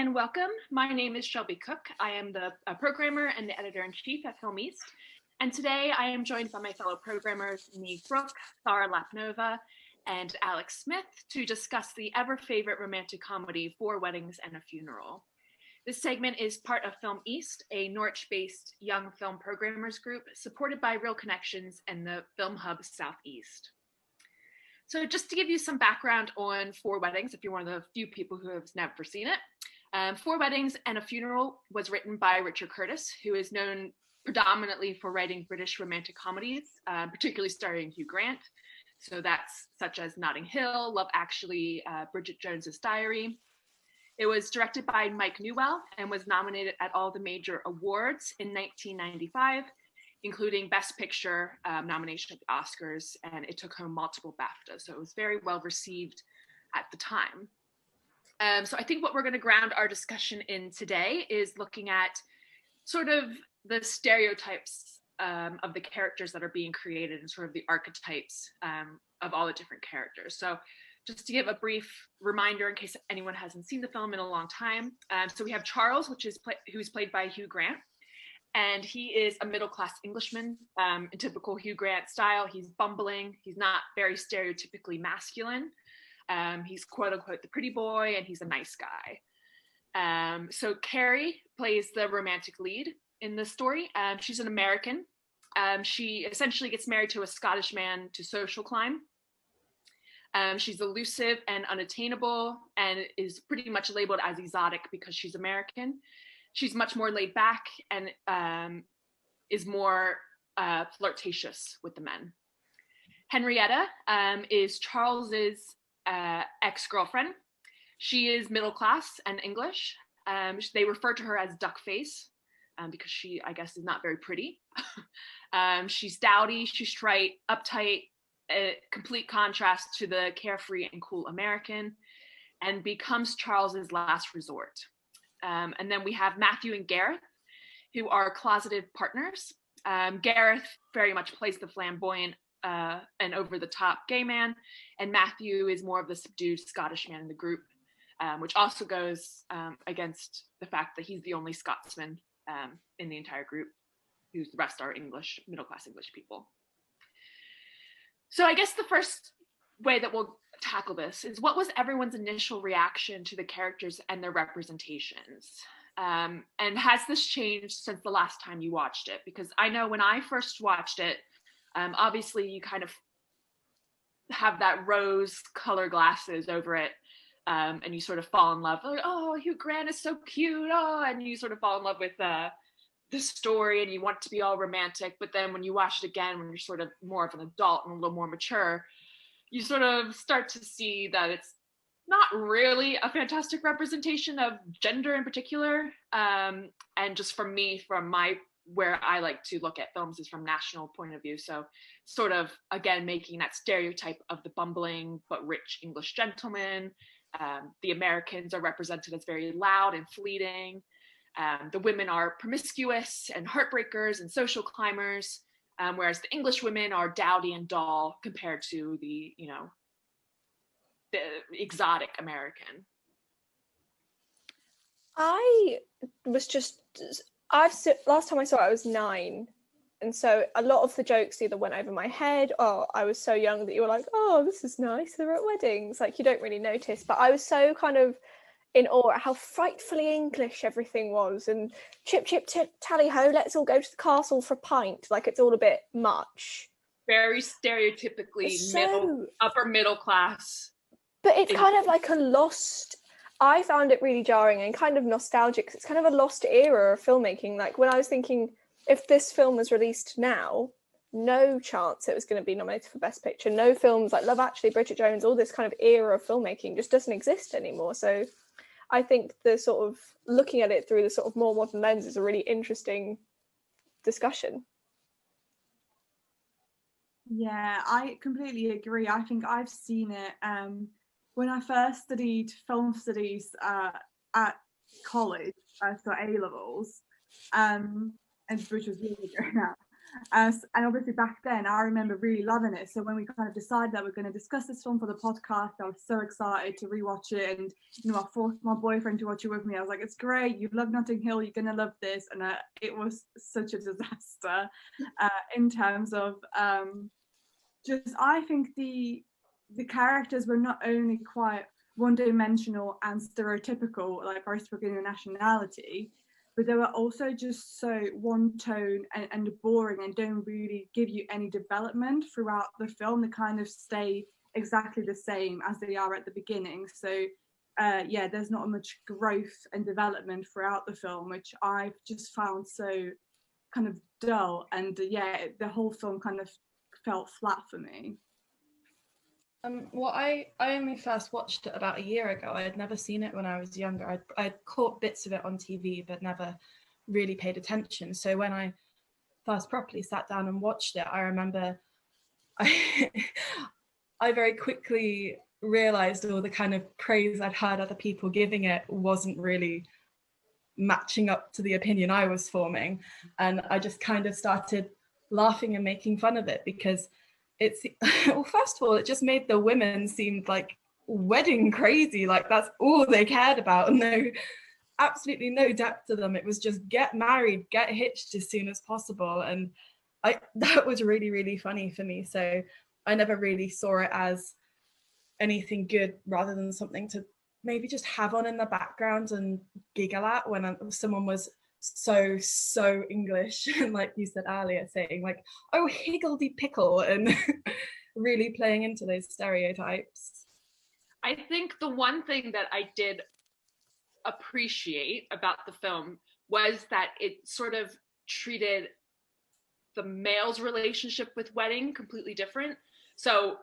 and welcome. My name is Shelby Cook. I am the programmer and the editor-in-chief at Film East. And today I am joined by my fellow programmers, Neve Brooke, Sarah Lapnova, and Alex Smith to discuss the ever-favorite romantic comedy, Four Weddings and a Funeral. This segment is part of Film East, a Norwich-based young film programmers group supported by Reel Connections and the Film Hub Southeast. So just to give you some background on Four Weddings, if you're one of the few people who have never seen it, Four Weddings and a Funeral was written by Richard Curtis, who is known predominantly for writing British romantic comedies, particularly starring Hugh Grant. So that's such as Notting Hill, Love Actually, Bridget Jones's Diary. It was directed by Mike Newell and was nominated at all the major awards in 1995, including Best Picture nomination at the Oscars, and it took home multiple BAFTAs. So it was very well received at the time. So I think what we're going to ground our discussion in today is looking at sort of the stereotypes of the characters that are being created and sort of the archetypes of all the different characters. So just to give a brief reminder in case anyone hasn't seen the film in a long time. So we have Charles, who's played by Hugh Grant. And he is a middle-class Englishman in typical Hugh Grant style. He's bumbling. He's not very stereotypically masculine. He's quote-unquote the pretty boy, and he's a nice guy. So Carrie plays the romantic lead in the story. She's an American. She essentially gets married to a Scottish man to social climb. She's elusive and unattainable and is pretty much labeled as exotic because she's American. She's much more laid back and is more flirtatious with the men. Henrietta is Charles's ex-girlfriend. She is middle class and English. They refer to her as Duckface because she, I guess, is not very pretty. She's dowdy, she's trite, uptight, a complete contrast to the carefree and cool American, and becomes Charles's last resort. And then we have Matthew and Gareth, who are closeted partners. Gareth very much plays the flamboyant and over-the-top gay man, and Matthew is more of the subdued Scottish man in the group, which also goes against the fact that he's the only Scotsman in the entire group, who the rest are English, middle-class English people. So I guess the first way that we'll tackle this is, what was everyone's initial reaction to the characters and their representations? And has this changed since the last time you watched it? Because I know when I first watched it, obviously you kind of have that rose color glasses over it, and you sort of fall in love. Like, oh, Hugh Grant is so cute. Oh, and you sort of fall in love with the story and you want it to be all romantic. But then when you watch it again, when you're sort of more of an adult and a little more mature, you sort of start to see that it's not really a fantastic representation of gender in particular. And just for me, where I like to look at films is from national point of view. So sort of, again, making that stereotype of the bumbling but rich English gentleman. The Americans are represented as very loud and fleeting. The women are promiscuous and heartbreakers and social climbers. Whereas the English women are dowdy and dull compared to the exotic American. Last time I saw it, I was 9. And so a lot of the jokes either went over my head, or I was so young that you were like, oh, this is nice, they're at weddings. Like, you don't really notice. But I was so kind of in awe at how frightfully English everything was, and chip, chip, tally ho, let's all go to the castle for a pint. Like, it's all a bit much. Very stereotypically upper middle class. But it's kind of like I found it really jarring and kind of nostalgic, because it's kind of a lost era of filmmaking. Like, when I was thinking, if this film was released now, no chance it was going to be nominated for Best Picture. No films like Love Actually, Bridget Jones, all this kind of era of filmmaking just doesn't exist anymore. So I think the sort of looking at it through the sort of more modern lens is a really interesting discussion. Yeah, I completely agree. I think I've seen it when I first studied film studies at college, so A-levels, and which was really good now. And obviously back then, I remember really loving it. So when we kind of decided that we're going to discuss this film for the podcast, I was so excited to rewatch it. And, you know, I forced my boyfriend to watch it with me. I was like, it's great. You love Notting Hill. You're going to love this. And it was such a disaster in terms of just, I think the characters were not only quite one-dimensional and stereotypical, like very speaking of nationality, but they were also just so one tone and boring and don't really give you any development throughout the film. They kind of stay exactly the same as they are at the beginning. So yeah, there's not much growth and development throughout the film, which I've just found so kind of dull. And yeah, the whole film kind of felt flat for me. Well, I only first watched it about a year ago. I had never seen it when I was younger. I'd caught bits of it on TV, but never really paid attention. So when I first properly sat down and watched it, I remember I very quickly realised all the kind of praise I'd heard other people giving it wasn't really matching up to the opinion I was forming. And I just kind of started laughing and making fun of it because it's, well, first of all, it just made the women seem like wedding crazy, like that's all they cared about, and absolutely no depth to them. It was just get married, get hitched as soon as possible. And that was really, really funny for me. So I never really saw it as anything good, rather than something to maybe just have on in the background and giggle at when someone was so English, and like you said earlier, saying like, oh, higgledy pickle, and really playing into those stereotypes. I think the one thing that I did appreciate about the film was that it sort of treated the male's relationship with wedding completely different. So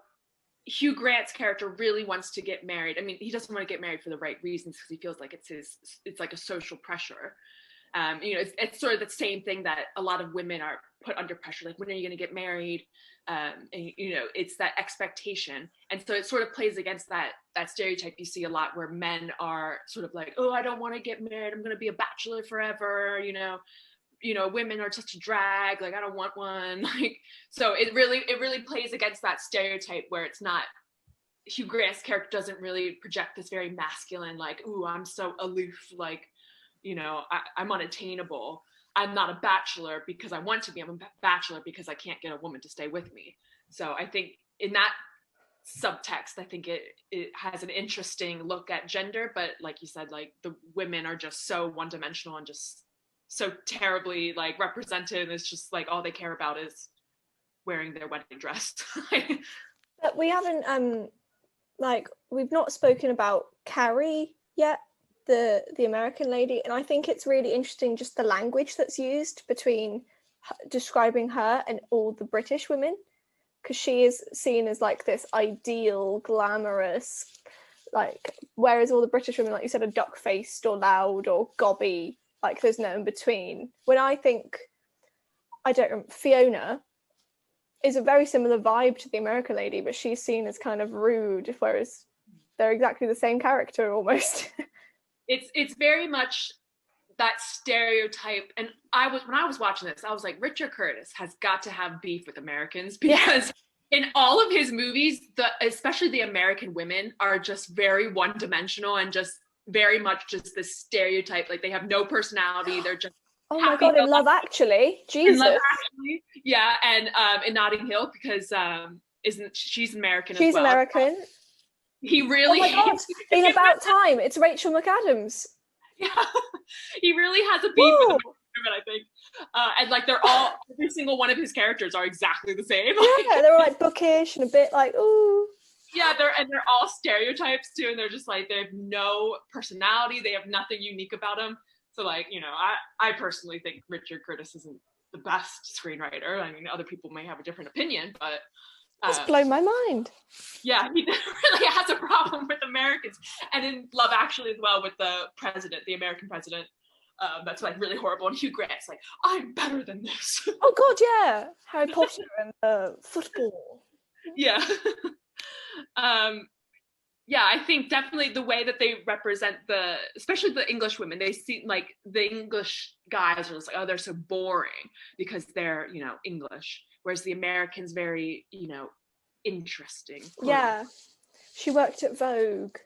Hugh Grant's character really wants to get married. I mean, he doesn't want to get married for the right reasons, because he feels like it's like a social pressure. You know, it's sort of the same thing that a lot of women are put under pressure, like, when are you going to get married? And, you know, it's that expectation. And so it sort of plays against that stereotype you see a lot, where men are sort of like, oh, I don't want to get married, I'm going to be a bachelor forever, you know, women are such a drag, like I don't want one. Like, so it really plays against that stereotype, where it's not, Hugh Grant's character doesn't really project this very masculine, like, ooh, I'm so aloof, like, you know, I'm unattainable. I'm not a bachelor because I want to be. I'm a bachelor because I can't get a woman to stay with me. So I think in that subtext, I think it has an interesting look at gender. But like you said, like, the women are just so one-dimensional and just so terribly like represented. And it's just like all they care about is wearing their wedding dress. But we haven't we've not spoken about Carrie yet, the American lady, and I think it's really interesting just the language that's used between describing her and all the British women, because she is seen as like this ideal, glamorous, like, whereas all the British women, like you said, are duck-faced or loud or gobby, like there's no in between. When I think, Fiona is a very similar vibe to the American lady, but she's seen as kind of rude, whereas they're exactly the same character almost. It's very much that stereotype. And when I was watching this, I was like, Richard Curtis has got to have beef with Americans, because in all of his movies, especially the American women are just very one-dimensional and just very much just this stereotype. Like, they have no personality. They're just oh my god, in Love Actually, Jesus. In Love Actually, yeah, and in Notting Hill, because she's American She's as well. American. He really, oh my god, in About Time, it's Rachel McAdams. Yeah, he really has a beef with the women, I think. And like, every single one of his characters are exactly the same. Yeah, they're all like bookish and a bit like, ooh. Yeah, they're all stereotypes too, and they're just like, they have no personality, they have nothing unique about them. So like, you know, I personally think Richard Curtis isn't the best screenwriter. I mean, other people may have a different opinion, but it's blown my mind. Yeah, he really has a problem with Americans. And in Love Actually as well, with the president, the American president, that's like really horrible. And Hugh Grant's like, I'm better than this. Oh god, yeah, Harry Potter and football. Yeah. Yeah, I think definitely the way that they represent especially the English women, they seem like the English guys are just like, oh, they're so boring because they're, English. Whereas the Americans very, interesting. Yeah. She worked at Vogue.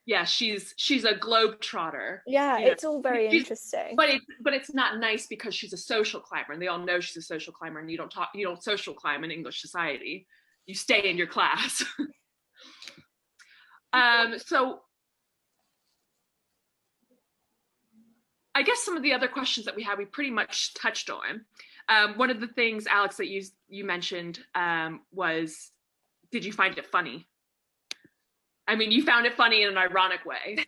Yeah, she's a globetrotter. Yeah, it's all very interesting. But it's not nice because she's a social climber, and they all know she's a social climber, and you don't social climb in English society. You stay in your class. So I guess some of the other questions that we pretty much touched on. One of the things, Alex, that you mentioned was, did you find it funny? I mean, you found it funny in an ironic way.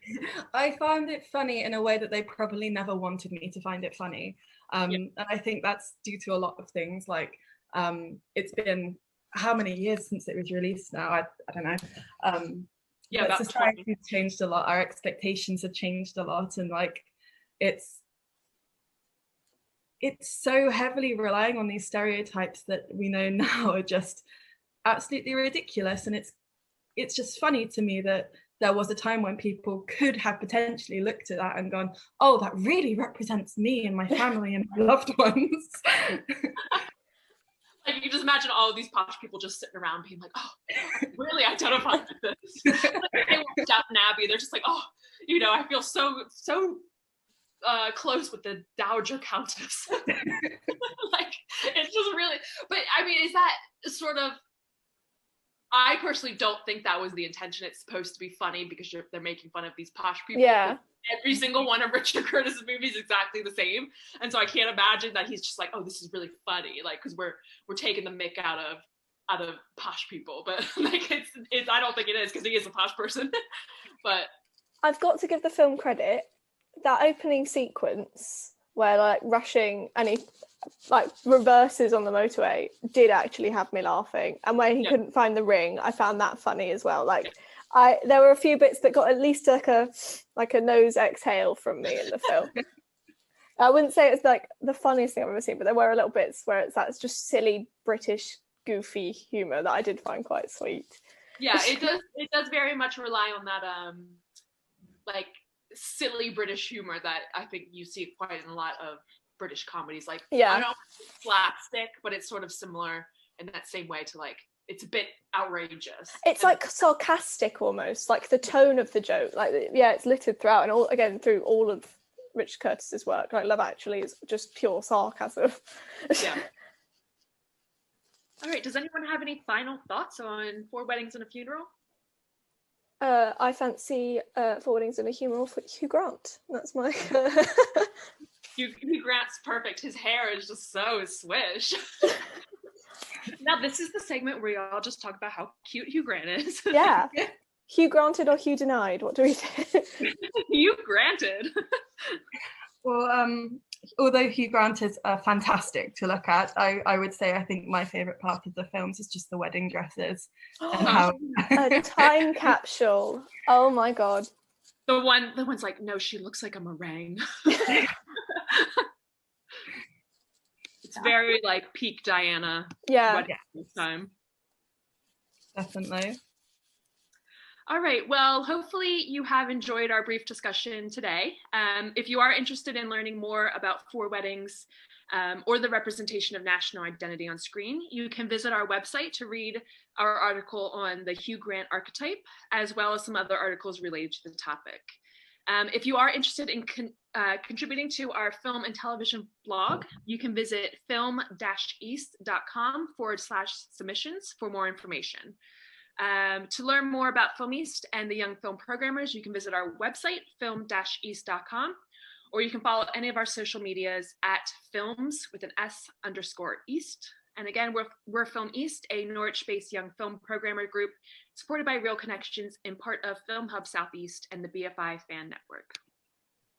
I found it funny in a way that they probably never wanted me to find it funny. And I think that's due to a lot of things, like it's been how many years since it was released now? I don't know. But society's changed a lot. Our expectations have changed a lot, and like it's so heavily relying on these stereotypes that we know now are just absolutely ridiculous. And it's just funny to me that there was a time when people could have potentially looked at that and gone, oh, that really represents me and my family and my loved ones. Like, you just imagine all of these posh people just sitting around being like, oh, I really identify with this. Like, they watch Downton Abbey, they're just like, oh, I feel so close with the Dowager Countess. Like, it's just really, but I mean, is that sort of, I personally don't think that was the intention. It's supposed to be funny because they're making fun of these posh people. Yeah. Every single one of Richard Curtis's movies is exactly the same, and so I can't imagine that he's just like, oh, this is really funny, like, because we're taking the mick out of posh people. But like, it's I don't think it is, because he is a posh person. But I've got to give the film credit. That opening sequence where like rushing and he like reverses on the motorway did actually have me laughing, and where he couldn't find the ring, I found that funny as well. Like there were a few bits that got at least like a nose exhale from me in the film. I wouldn't say it's like the funniest thing I've ever seen, but there were a little bits where it's just silly British goofy humor that I did find quite sweet. Yeah, it does very much rely on that like silly British humor that I think you see quite in a lot of British comedies. Like, I don't know, slapstick, but it's sort of similar in that same way to, like, it's a bit outrageous. It's like sarcastic almost, like the tone of the joke. Like, it's littered throughout, and through all of Richard Curtis's work. Like, Love Actually is just pure sarcasm. Yeah. All right, does anyone have any final thoughts on Four Weddings and a Funeral? I fancy Four Weddings and a Funeral for Hugh Grant. That's my... Hugh Grant's perfect. His hair is just so swish. Now, this is the segment where y'all just talk about how cute Hugh Grant is. Yeah. Hugh granted or Hugh denied? What do we do? Hugh granted. Well, although Hugh Grant is fantastic to look at, I would say I think my favourite part of the films is just the wedding dresses. And how... A time capsule. Oh my God. The one's like, no, she looks like a meringue. It's very like peak Diana. Yeah. Time. Definitely. All right, well, hopefully you have enjoyed our brief discussion today. If you are interested in learning more about Four Weddings or the representation of national identity on screen, you can visit our website to read our article on the Hugh Grant archetype, as well as some other articles related to the topic. If you are interested in contributing to our film and television blog, you can visit film-east.com/submissions for more information. To learn more about Film East and the Young Film Programmers, you can visit our website, film-east.com, or you can follow any of our social medias at films_east. And again, we're Film East, a Norwich-based young film programmer group supported by Reel Connections and part of Film Hub Southeast and the BFI Fan Network.